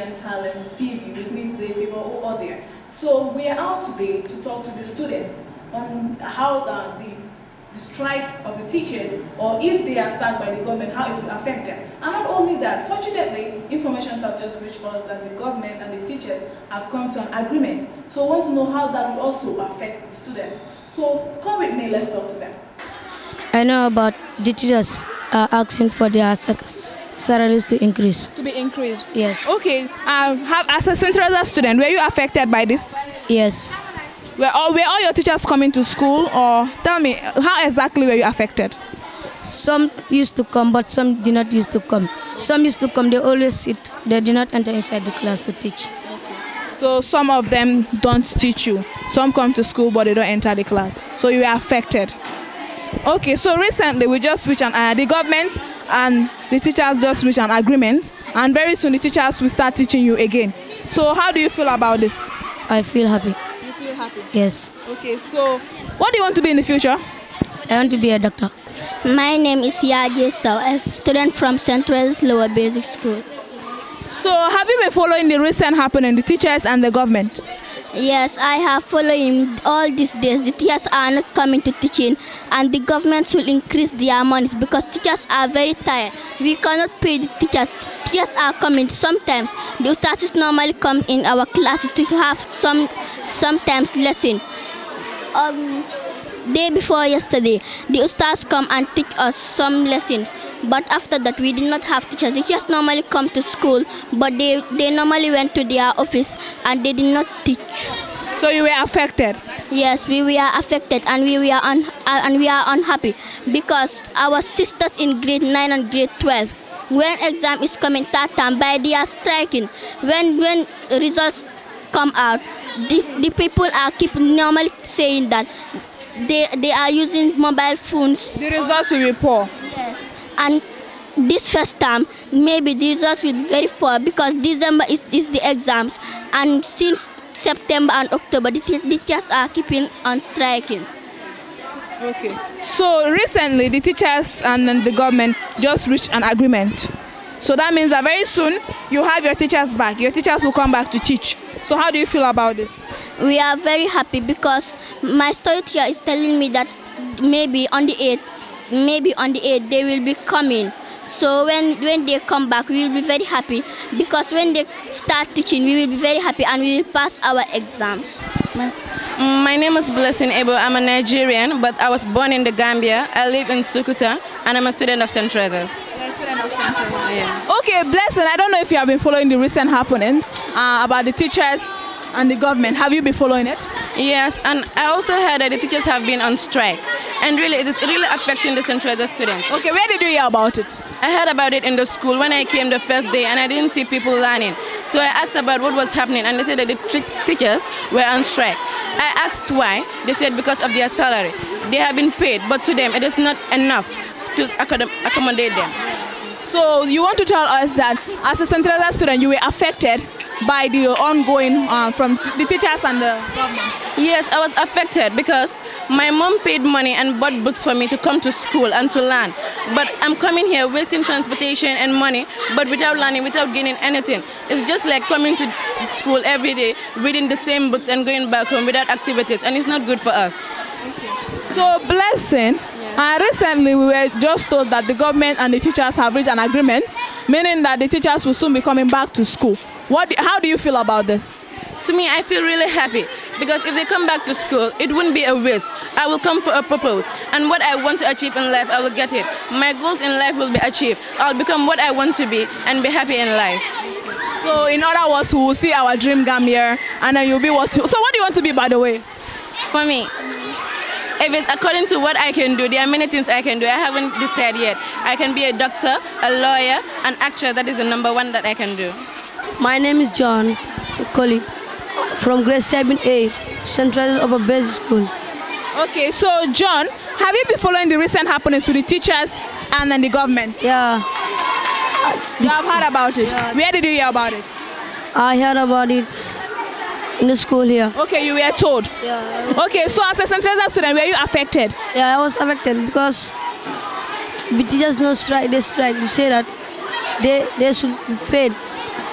Gambian talents TV with me today, Favor Odia. So we are out today to talk to the students on how the strike of the teachers, or if they are sacked by the government, how it will affect them. And not only that, fortunately, information have just reached us that the government and the teachers have come to an agreement. So I want to know how that will also affect the students. So come with me, let's talk to them. I know about the teachers are asking for their salaries to increase. To be increased? Yes. Okay. As a Central student, were you affected by this? Yes. Were all your teachers coming to school, or tell me, how exactly were you affected? Some used to come, but some did not used to come. Some used to come, they always sit. They did not enter inside the class to teach. So some of them don't teach you. Some come to school, but they don't enter the class. So you were affected. Okay, so recently we just reached the government and the teachers just reached an agreement, and very soon the teachers will start teaching you again. So how do you feel about this? I feel happy. You feel happy? Yes. Okay, so what do you want to be in the future? I want to be a doctor. My name is Yaji Sao, a student from St. Teresa's Lower Basic School. So have you been following the recent happening, the teachers and the government? Yes, I have following all these days. The teachers are not coming to teaching, and the government should increase their monies because teachers are very tired. We cannot pay the teachers. Teachers are coming sometimes. The ustads normally come in our classes to have sometimes lesson. Day before yesterday, the ustads come and teach us some lessons. But after that, we did not have teachers. The teachers normally come to school, but they normally went to their office and they did not teach. So you were affected? Yes, we were affected, and we are unhappy because our sisters in grade 9 and grade 12, when exam is coming that time, by they are striking. When results come out, the people are normally saying that they are using mobile phones. The results will be poor. Yes. And this first time, maybe the results will be very poor because December is the exams, and since September and October, the teachers are keeping on striking. Okay. So recently, the teachers and then the government just reached an agreement. So that means that very soon you have your teachers back. Your teachers will come back to teach. So how do you feel about this? We are very happy because my study teacher is telling me that maybe on the 8th they will be coming. So when they come back, we will be very happy because when they start teaching, we will be very happy and we will pass our exams. My name is Blessing Ebo. I'm a Nigerian, but I was born in the Gambia. I live in Sukuta, and I'm a student of St. Teresa's. You're a student of St. Teresa's. Yeah. Okay, Blessing, I don't know if you have been following the recent happenings about the teachers and the government. Have you been following it? Yes, and I also heard that the teachers have been on strike. And really, it is really affecting the St. Teresa students. Okay, where did you hear about it? I heard about it in the school when I came the first day, and I didn't see people learning. So I asked about what was happening, and they said that the teachers were on strike. I asked why. They said because of their salary. They have been paid, but to them it is not enough to accommodate them. So you want to tell us that as a St. Teresa student, you were affected by the ongoing from the teachers and the government? Yes, I was affected because my mom paid money and bought books for me to come to school and to learn. But I'm coming here wasting transportation and money, but without learning, without gaining anything. It's just like coming to school every day, reading the same books and going back home without activities, and it's not good for us. Okay. So, Blessing, recently we were just told that the government and the teachers have reached an agreement, meaning that the teachers will soon be coming back to school. How do you feel about this? To me, I feel really happy because if they come back to school, it wouldn't be a waste. I will come for a purpose, and what I want to achieve in life, I will get it. My goals in life will be achieved. I'll become what I want to be and be happy in life. So in other words, we will see our dream Gambia, and then you'll be what? So what do you want to be, by the way? For me, if it's according to what I can do, there are many things I can do. I haven't decided yet. I can be a doctor, a lawyer, an actress. That is the #1 that I can do. My name is John Colley from grade 7A, St. Teresa's Upper Basic School. Okay, so John, have you been following the recent happenings with the teachers and then the government? Yeah. You have heard about it? Yeah. Where did you hear about it? I heard about it in the school here. Okay, you were told? Yeah. Okay, so as a St. Teresa student, were you affected? Yeah, I was affected because the teachers no strike, they strike. They say that they should be paid.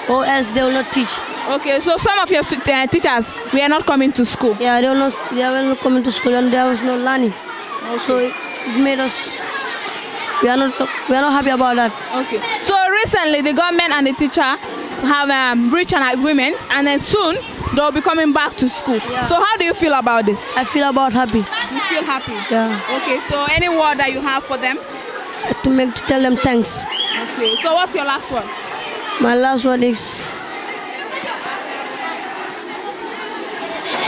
or else they will not teach. Okay, so some of your teachers were not coming to school. Yeah, they were not coming to school and there was no learning. Okay. So it made us, we are not happy about that. Okay. So recently the government and the teacher have reached an agreement, and then soon they'll be coming back to school. Yeah. So how do you feel about this? I feel about happy. You feel happy? Yeah. Okay, so any word that you have for them? To tell them thanks. Okay, so what's your last word? My last word is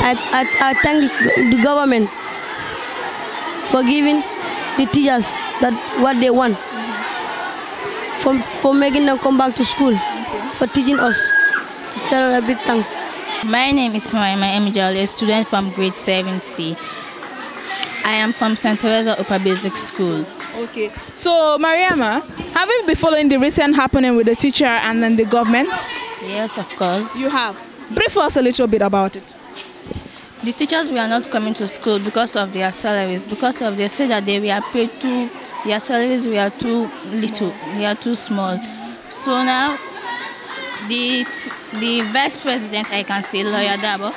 I thank the government for giving the teachers that what they want, for making them come back to school, for teaching us. To tell them a big thanks. My name is Mariama Emijali, a student from grade 7C. I am from St. Teresa Upper Basic School. Okay, so Mariama, have you been following the recent happening with the teacher and then the government? Yes, of course. You have. Brief us a little bit about it. The teachers were not coming to school because of their salaries, because of they said that they were paid too, their salaries were too little, they are too small. So now, the vice president, I can say, Lawyer Dabo,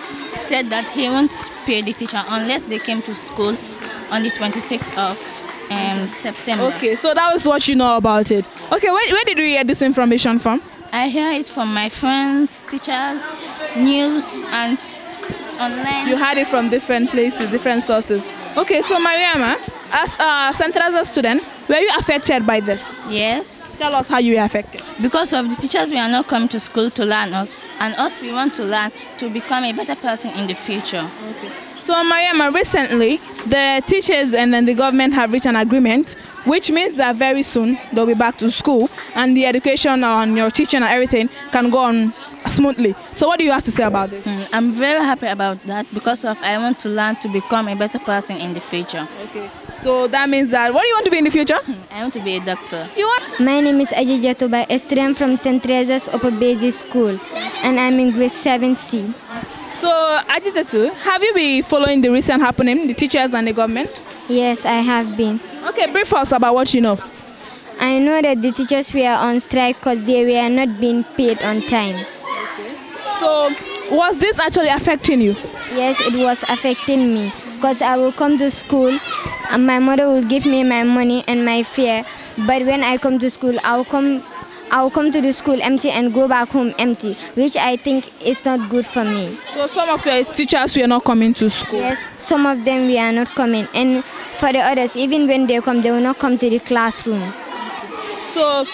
said that he won't pay the teacher unless they came to school on the 26th of September. Okay, so that was what you know about it. Okay, where did you hear this information from? I hear it from my friends, teachers, news, and online. You heard it from different places, different sources. Okay, so Mariama, as a St. Teresa student, were you affected by this? Yes. Tell us how you were affected. Because of the teachers, we are not coming to school to learn, and us, we want to learn to become a better person in the future. Okay. So Mariama, recently, the teachers and then the government have reached an agreement, which means that very soon they'll be back to school and the education on your teaching and everything can go on smoothly. So what do you have to say about this? I'm very happy about that because I want to learn to become a better person in the future. Okay. So that means that, what do you want to be in the future? I want to be a doctor. You want? My name is Ajay Jatuba, a student from St. Teresa's Upper Basic School, and I'm in grade 7C. So, Ajitatu, have you been following the recent happening, the teachers and the government? Yes, I have been. Okay, brief us about what you know. I know that the teachers were on strike because they were not being paid on time. Okay. So, was this actually affecting you? Yes, it was affecting me because I will come to school and my mother will give me my money and my fare, but when I come to school, I'll come to the school empty and go back home empty, which I think is not good for me. So some of your teachers were not coming to school? Yes, some of them we are not coming. And for the others, even when they come, they will not come to the classroom. So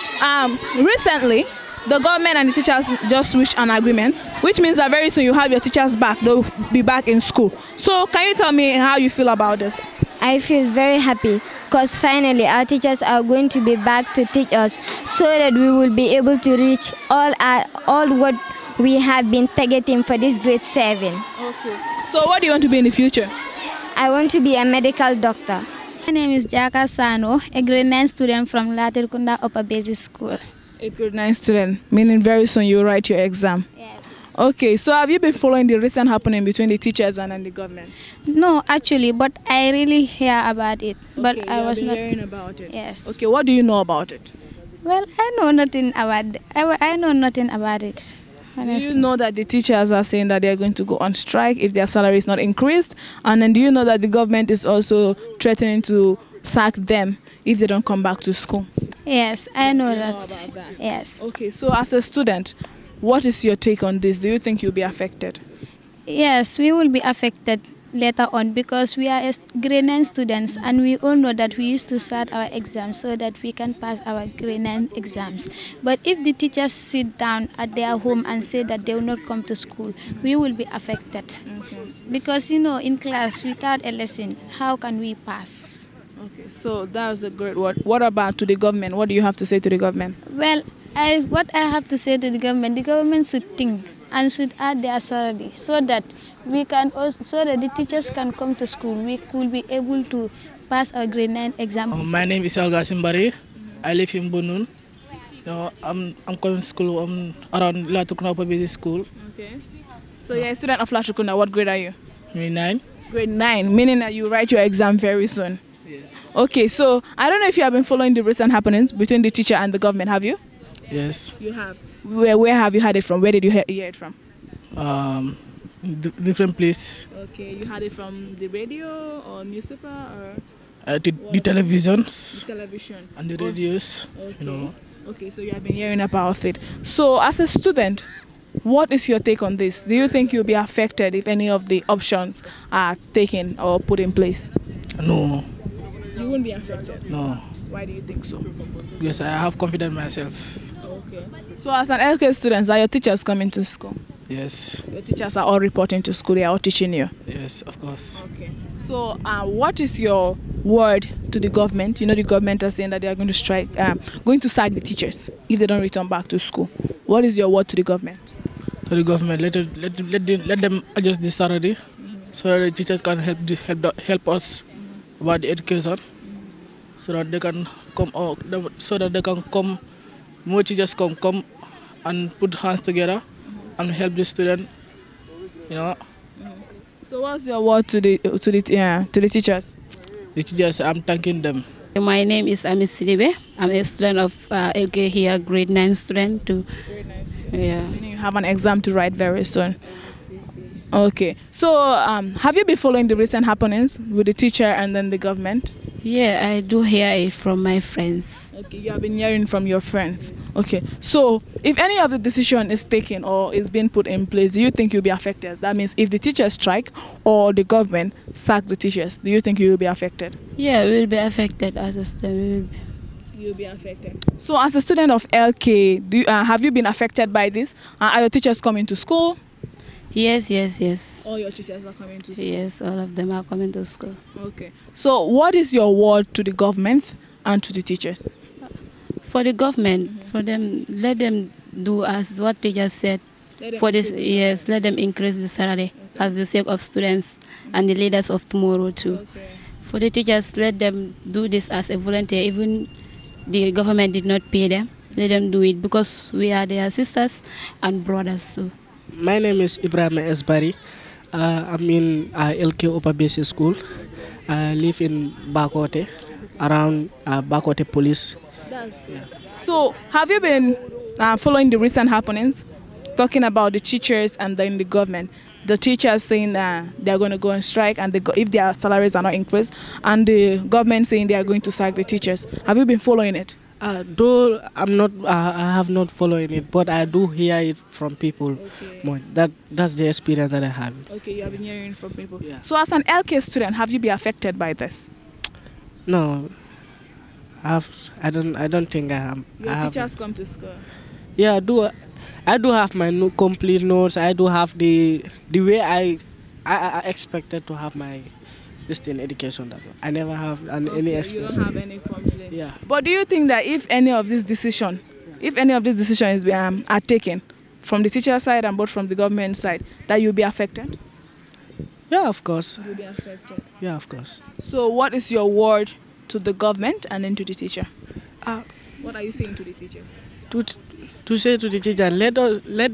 recently, the government and the teachers just reached an agreement, which means that very soon you have your teachers back. They'll be back in school. So can you tell me how you feel about this? I feel very happy because finally our teachers are going to be back to teach us so that we will be able to reach all what we have been targeting for this grade 7. Okay. So what do you want to be in the future? I want to be a medical doctor. My name is Jaka Sano, a grade 9 student from Latirkunda Upper Basic School. A grade 9 student, meaning very soon you write your exam. Yes. Okay, so have you been following the recent happening between the teachers and the government? No, actually, but I really hear about it. But Okay, I was not hearing about it. Yes. Okay, what do you know about it? Well, I know nothing about it. I know nothing about it. Honestly. Do you know that the teachers are saying that they are going to go on strike if their salary is not increased? And then do you know that the government is also threatening to sack them if they don't come back to school? Yes, I know that. About that. Yes. Okay, so as a student, what is your take on this? Do you think you'll be affected? Yes, we will be affected later on because we are grade 9 students and we all know that we used to start our exams so that we can pass our grade 9 exams. But if the teachers sit down at their home and say that they will not come to school, we will be affected. Okay. Because, you know, in class without a lesson, how can we pass? Okay, so that's a great word. What about to the government? What do you have to say to the government? Well, what I have to say to the government should think and should add their salary so that we can also, so that the teachers can come to school. We could be able to pass our grade 9 exam. My name is Alga Simbari. I live in Bunun. I'm going to school around Latukuna Upper Basic School. Okay. So you're a student of Latukuna. What grade are you? Grade 9. Grade 9, meaning that you write your exam very soon. Yes. Okay, so I don't know if you have been following the recent happenings between the teacher and the government. Have you? Yes. You have. Where have you heard it from? Where did you hear it from? Different place. Okay, you heard it from the radio or newspaper or? The televisions. The television. And the radios, Okay. you know. Okay, so you have been hearing about it. So as a student, what is your take on this? Do you think you'll be affected if any of the options are taken or put in place? No. You won't be affected? No. Why do you think so? Because I have confidence in myself. Okay. So as an LK student, are your teachers coming to school? Yes. Your teachers are all reporting to school, they are all teaching you? Yes, of course. Okay. So what is your word to the government? You know, the government are saying that they are going to strike, going to sack the teachers if they don't return back to school. What is your word to the government? To the government, let them adjust the salary so that the teachers can help us about the education, so that they can come out, so that they can come, more teachers come and put hands together and help the student, you know. So what's your word to the teachers? The teachers, I'm thanking them. My name is Amis Sidibe. I'm a student of LK here, grade 9 student too. Grade 9 student. Yeah. You have an exam to write very soon. Okay. So have you been following the recent happenings with the teacher and then the government? Yeah, I do hear it from my friends. Okay, you have been hearing from your friends. Okay, so if any of the decision is taken or is being put in place, do you think you'll be affected? That means if the teachers strike or the government sack the teachers, do you think you will be affected? Yeah, we will be affected as a student. You'll be affected. So as a student of LK, have you been affected by this? Are your teachers coming to school? Yes. All your teachers are coming to school? Yes, all of them are coming to school. Okay. So what is your word to the government and to the teachers? For the government, for them, let them do as what teachers said. For this, yes, let them increase the salary as the sake of students and the leaders of tomorrow too. Okay. For the teachers, let them do this as a volunteer. Even the government did not pay them, let them do it because we are their sisters and brothers too. My name is Ibrahim Esbari. I'm in LK Upper Basic School. I live in Bakote, around Bakote Police. That's good. Yeah. So, have you been following the recent happenings, talking about the teachers and then the government? The teachers saying that they're going to go on strike and if their salaries are not increased, and the government saying they are going to sack the teachers. Have you been following it? Though I'm not, I have not following it, but I do hear it from people. Okay. That's the experience that I have. Okay, you have been hearing it from people. Yeah. So, as an LK student, have you been affected by this? No, I don't think I am. Your teachers come to school. Yeah, I do have my complete notes. I do have the way I expected to have my education. That I never have any experience. You don't have any complaint. Yeah. But do you think that if any of these decisions are taken from the teacher side and both from the government side, that you'll be affected? Yeah, of course. You'll be affected. Yeah, of course. So what is your word to the government and then to the teacher? What are you saying to the teachers? To say to the teacher, let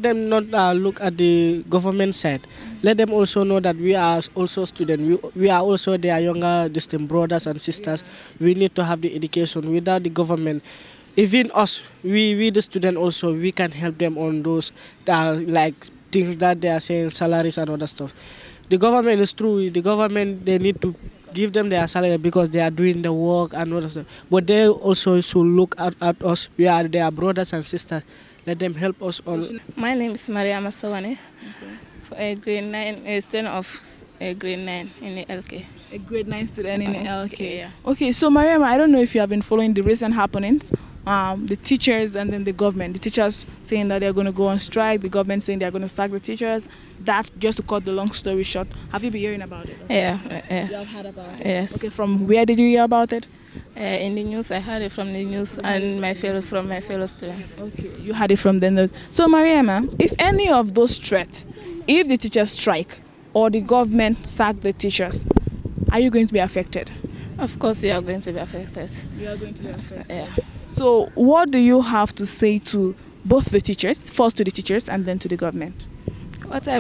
them not look at the government side. Let them also know that we are also students. We are also their younger distant brothers and sisters. We need to have the education. Without the government, even us, we the student also, we can help them on those like things that they are saying, salaries and other stuff. The government is true. The government, they need to give them their salary because they are doing the work and other stuff. But they also should look at us. We are their brothers and sisters. Let them help us on. My name is Maria Masawane. A grade 9, a student of grade 9 in the LK. A grade 9 student in the LK. Yeah. Okay, so Mariam, I don't know if you have been following the recent happenings. The teachers and then the government. The teachers saying that they're going to go on strike. The government saying they're going to sack the teachers. That, just to cut the long story short. Have you been hearing about it? Yeah. You have heard about it? Yes. Okay, from where did you hear about it? In the news. I heard it from the news and from my fellow students. Okay, you heard it from the news. So, Mariama, if any of those threats, if the teachers strike or the government sack the teachers, are you going to be affected? Of course, we are going to be affected. We are going to be affected. Yeah. So, what do you have to say to both the teachers, first to the teachers and then to the government? What I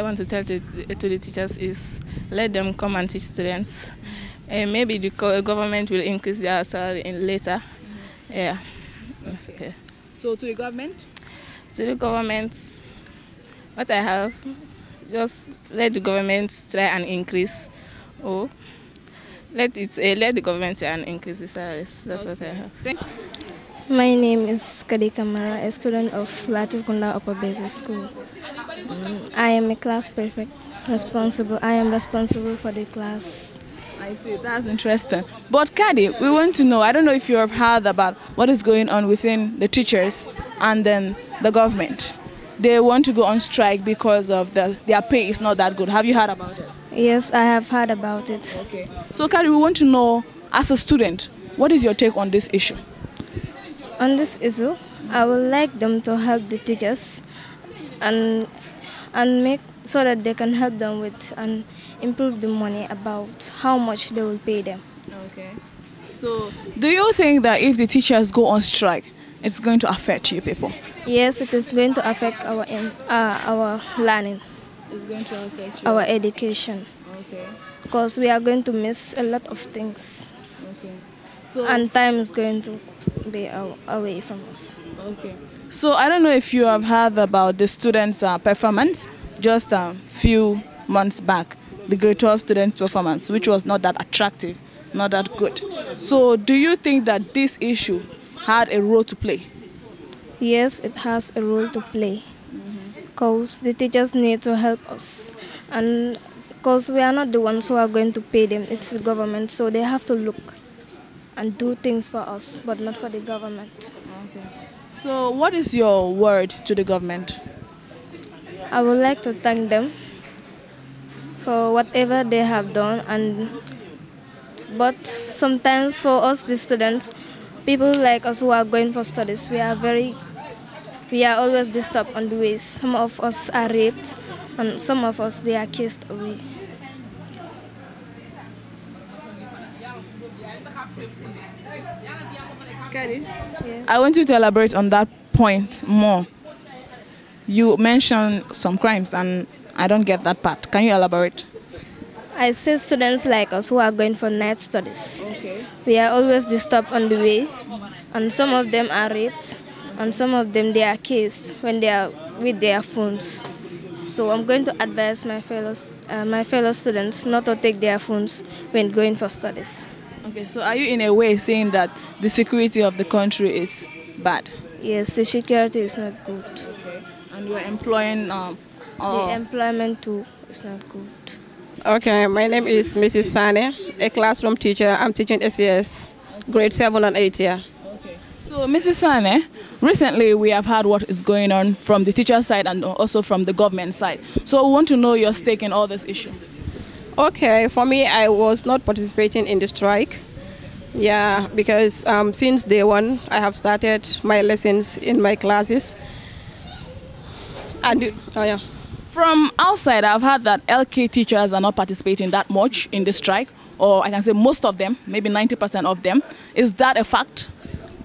want to tell to the teachers is let them come and teach students. Maybe the government will increase their salary later. Yeah. Okay. So to the government? To the government, what I have, just let the government try and increase, or let the government try and increase the salaries. That's what I have. My name is Kadi Kamara, a student of Latif Kunda Upper Basic School. I am a class prefect. I am responsible for the class. I see, that's interesting. But Kadi, we want to know, I don't know if you have heard about what is going on within the teachers and then the government. They want to go on strike because of their pay is not that good. Have you heard about it? Yes, I have heard about it. Okay. So Kadi, we want to know, as a student, what is your take on this issue? On this issue, I would like them to help the teachers and make so that they can help them with and improve the money about how much they will pay them. Okay. So, do you think that if the teachers go on strike, it's going to affect you people? Yes, it is going to affect our learning. It's going to affect you? Our education. Okay. Because we are going to miss a lot of things. Okay. So, and time is going to be away from us. Okay. So, I don't know if you have heard about the students' performance just a few months back, the grade 12 students' performance, which was not that attractive, not that good. So, do you think that this issue had a role to play? Yes, it has a role to play. Because the teachers need to help us. And because we are not the ones who are going to pay them, it's the government. So they have to look and do things for us, but not for the government. Okay. So what is your word to the government? I would like to thank them for whatever they have done, but sometimes for us, the students, people like us who are going for studies, we are always disturbed on the ways. Some of us are raped, and some of us, they are kissed away. Yes. I want you to elaborate on that point more. You mentioned some crimes, and I don't get that part. Can you elaborate? I say students like us who are going for night studies. Okay. We are always disturbed on the way, and some of them are raped, and some of them they are kissed when they are with their phones. So I'm going to advise my fellow students not to take their phones when going for studies. Okay, so are you in a way saying that the security of the country is bad? Yes, the security is not good. Okay. And you are employing... The employment too is not good. Okay, my name is Mrs. Sane, a classroom teacher. I'm teaching SES, grade 7 and 8 here. Okay. So, Mrs. Sane, recently we have heard what is going on from the teacher side and also from the government side. So, we want to know your stake in all this issue. Okay, for me, I was not participating in the strike. Yeah, because since day one, I have started my lessons in my classes. And From outside, I've heard that LK teachers are not participating that much in the strike, or I can say most of them, maybe 90% of them. Is that a fact?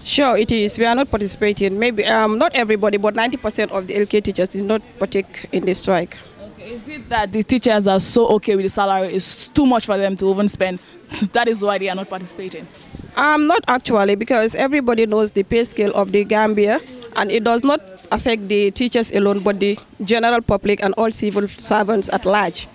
Sure, it is. We are not participating. Maybe not everybody, but 90% of the LK teachers did not partake in the strike. Okay. Is it that the teachers are so okay with the salary? It's too much for them to even spend? That is why they are not participating? Not actually, because everybody knows the pay scale of the Gambia, and it does not affect the teachers alone, but the general public and all civil servants at large.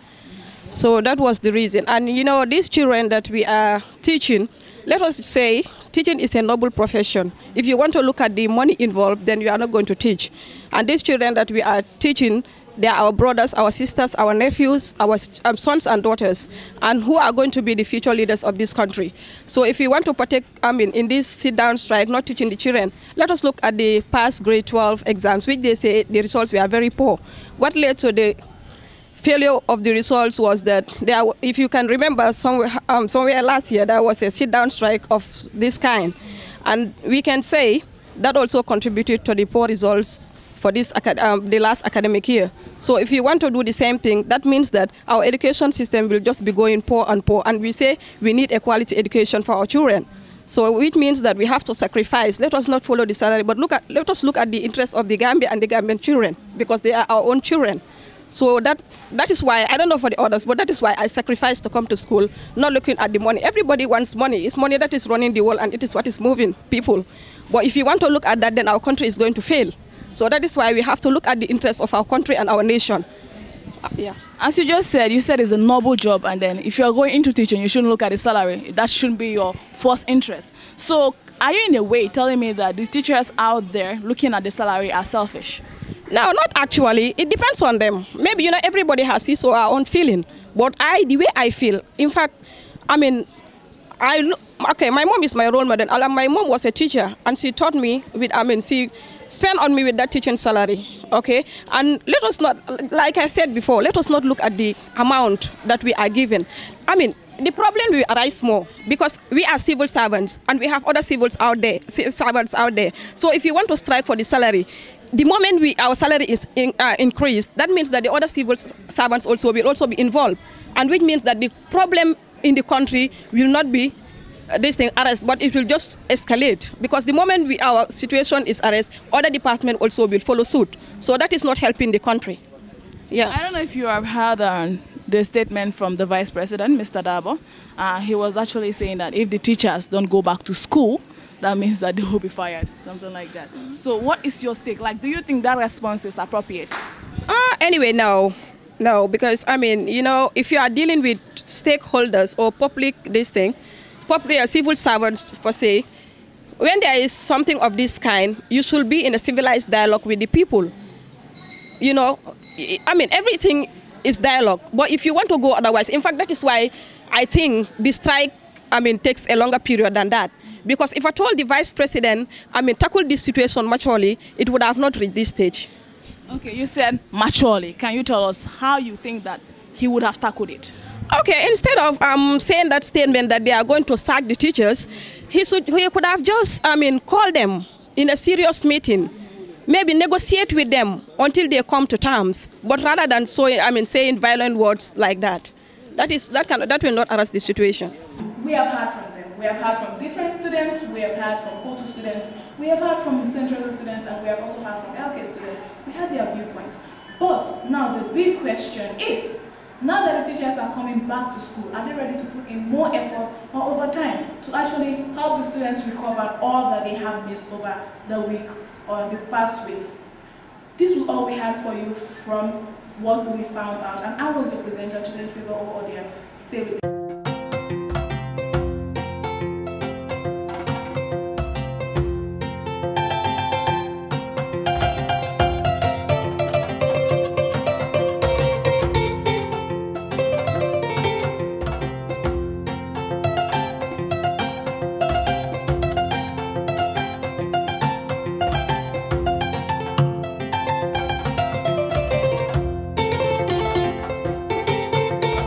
So that was the reason. And you know, these children that we are teaching, let us say, teaching is a noble profession. If you want to look at the money involved, then you are not going to teach. And these children that we are teaching, they are our brothers, our sisters, our nephews, our sons and daughters, and who are going to be the future leaders of this country. So if we want to partake in this sit-down strike, not teaching the children, let us look at the past grade 12 exams, which they say the results were very poor. What led to the failure of the results was that, if you can remember, somewhere last year, there was a sit-down strike of this kind. And we can say that also contributed to the poor results for this the last academic year. So if you want to do the same thing, that means that our education system will just be going poor and poor. And we say we need a quality education for our children. So which means that we have to sacrifice. Let us not follow the salary, but let us look at the interests of the Gambia and the Gambian children, because they are our own children. So that is why, I don't know for the others, but that is why I sacrifice to come to school, not looking at the money. Everybody wants money. It's money that is running the world, and it is what is moving people. But if you want to look at that, then our country is going to fail. So that is why we have to look at the interests of our country and our nation. Yeah. As you just said, it's a noble job, and then if you're going into teaching, you shouldn't look at the salary. That shouldn't be your first interest. So are you in a way telling me that these teachers out there looking at the salary are selfish? No, not actually. It depends on them. Maybe, everybody has his or her own feeling. But the way I feel, in fact, okay, my mom is my role model. My mom was a teacher, and she taught me she spent on me with that teaching salary, okay? And let us not, like I said before, let us not look at the amount that we are given. The problem will arise more because we are civil servants and we have other servants out there. So if you want to strike for the salary, the moment our salary is increased, that means that the other civil servants will also be involved, and which means that the problem in the country will not be arrest, but it will just escalate, because the moment our situation is arrest, other departments also will follow suit. So that is not helping the country. Yeah. I don't know if you have heard the statement from the Vice President, Mr. Dabo. He was actually saying that if the teachers don't go back to school, that means that they will be fired, something like that. So what is your stake? Like, do you think that response is appropriate? Anyway, no, because if you are dealing with stakeholders or public civil servants per se, when there is something of this kind, you should be in a civilized dialogue with the people. Everything is dialogue. But if you want to go otherwise, in fact, that is why I think the strike, takes a longer period than that. Because if I told the Vice President, tackle this situation maturely, it would have not reached this stage. Okay, you said maturely. Can you tell us how you think that he would have tackled it? Okay, instead of saying that statement that they are going to sack the teachers, he could have just, called them in a serious meeting, maybe negotiate with them until they come to terms, but rather than saying violent words like that. That will not arrest the situation. We have heard from them. We have heard from different students. We have heard from Kotu students. We have heard from Central students, and we have also heard from LK students. We had their viewpoints. But now the big question is, now that the teachers are coming back to school, are they ready to put in more effort or overtime to actually help the students recover all that they have missed over the weeks or the past weeks? This was all we had for you from what we found out. And I was your presenter today, Favor Odian. Stay with me.